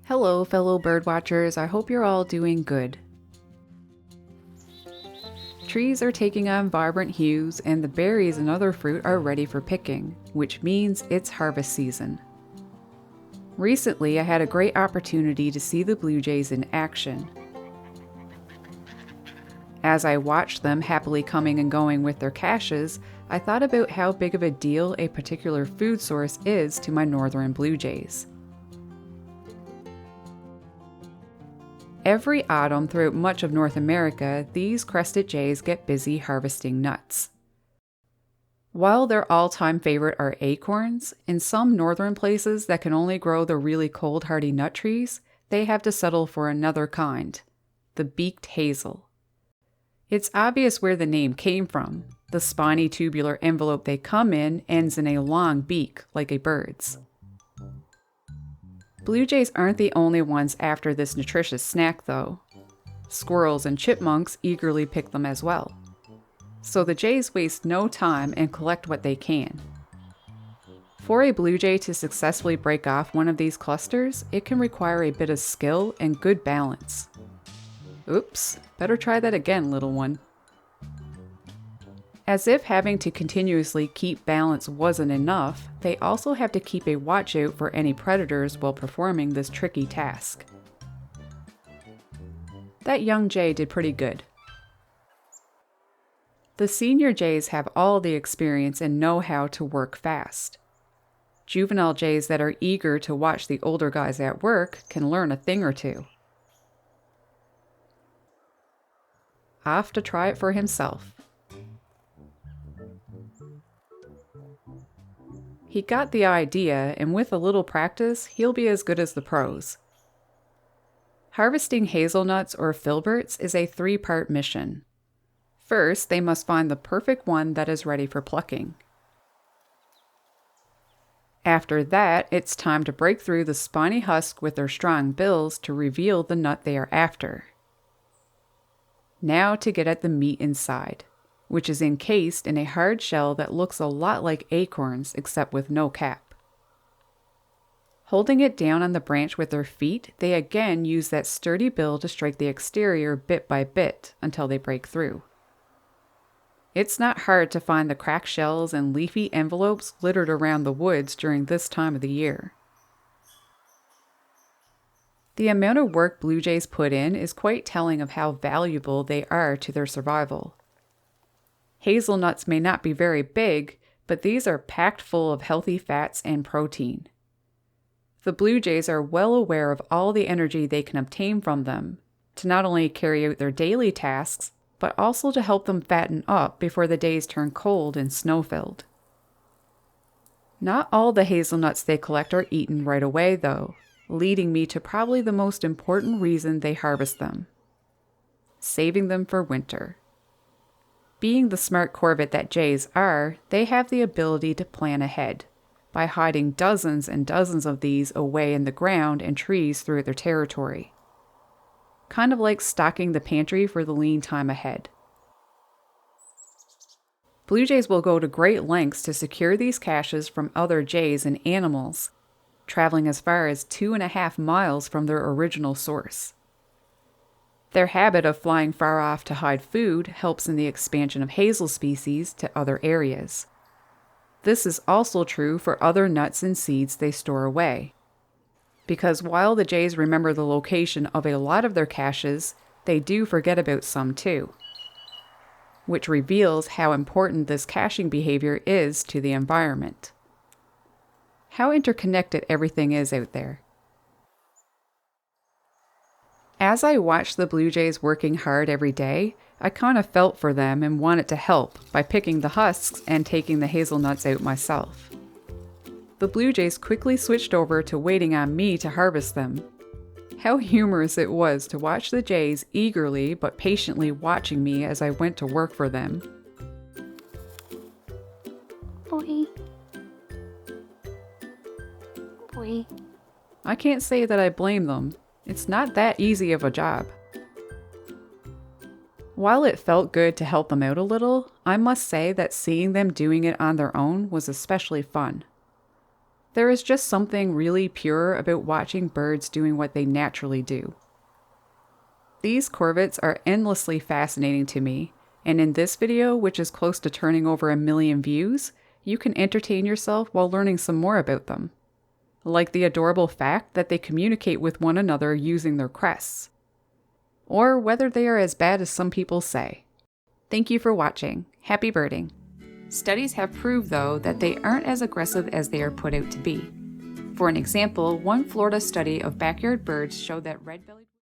Hello, fellow birdwatchers. I hope you're all doing good. Trees are taking on vibrant hues, and the berries and other fruit are ready for picking, which means it's harvest season. Recently, I had a great opportunity to see the blue jays in action. As I watched them happily coming and going with their caches, I thought about how big of a deal a particular food source is to my northern blue jays. Every autumn throughout much of North America, these crested jays get busy harvesting nuts. While their all-time favorite are acorns, in some northern places that can only grow the really cold hardy nut trees, they have to settle for another kind, the Beaked Hazel. It's obvious where the name came from. The spiny tubular envelope they come in ends in a long beak, like a bird's. Blue jays aren't the only ones after this nutritious snack, though. Squirrels and chipmunks eagerly pick them as well. So the jays waste no time and collect what they can. For a blue jay to successfully break off one of these clusters, it can require a bit of skill and good balance. Oops, better try that again, little one. As if having to continuously keep balance wasn't enough, they also have to keep a watch out for any predators while performing this tricky task. That young jay did pretty good. The senior jays have all the experience and know how to work fast. Juvenile jays that are eager to watch the older guys at work can learn a thing or two. Off to try it for himself. He got the idea, and with a little practice, he'll be as good as the pros. Harvesting hazelnuts or filberts is a 3-part mission. First, they must find the perfect one that is ready for plucking. After that, it's time to break through the spiny husk with their strong bills to reveal the nut they are after. Now to get at the meat inside, which is encased in a hard shell that looks a lot like acorns except with no cap. Holding it down on the branch with their feet, they again use that sturdy bill to strike the exterior bit by bit until they break through. It's not hard to find the cracked shells and leafy envelopes littered around the woods during this time of the year. The amount of work blue jays put in is quite telling of how valuable they are to their survival. Hazelnuts may not be very big, but these are packed full of healthy fats and protein. The blue jays are well aware of all the energy they can obtain from them, to not only carry out their daily tasks, but also to help them fatten up before the days turn cold and snow-filled. Not all the hazelnuts they collect are eaten right away, though, leading me to probably the most important reason they harvest them: saving them for winter. Being the smart corvid that jays are, they have the ability to plan ahead by hiding dozens and dozens of these away in the ground and trees throughout their territory. Kind of like stocking the pantry for the lean time ahead. Blue jays will go to great lengths to secure these caches from other jays and animals, traveling as far as 2.5 miles from their original source. Their habit of flying far off to hide food helps in the expansion of hazel species to other areas. This is also true for other nuts and seeds they store away. Because while the jays remember the location of a lot of their caches, they do forget about some too. Which reveals how important this caching behavior is to the environment. How interconnected everything is out there. As I watched the blue jays working hard every day, I kind of felt for them and wanted to help by picking the husks and taking the hazelnuts out myself. The blue jays quickly switched over to waiting on me to harvest them. How humorous it was to watch the jays eagerly but patiently watching me as I went to work for them. Boy. Boy. I can't say that I blame them. It's not that easy of a job. While it felt good to help them out a little, I must say that seeing them doing it on their own was especially fun. There is just something really pure about watching birds doing what they naturally do. These corvids are endlessly fascinating to me, and in this video, which is close to turning over 1 million views, you can entertain yourself while learning some more about them. Like the adorable fact that they communicate with one another using their crests. Or whether they are as bad as some people say. Thank you for watching. Happy birding. Studies have proved, though, that they aren't as aggressive as they are put out to be. For an example, one Florida study of backyard birds showed that red-bellied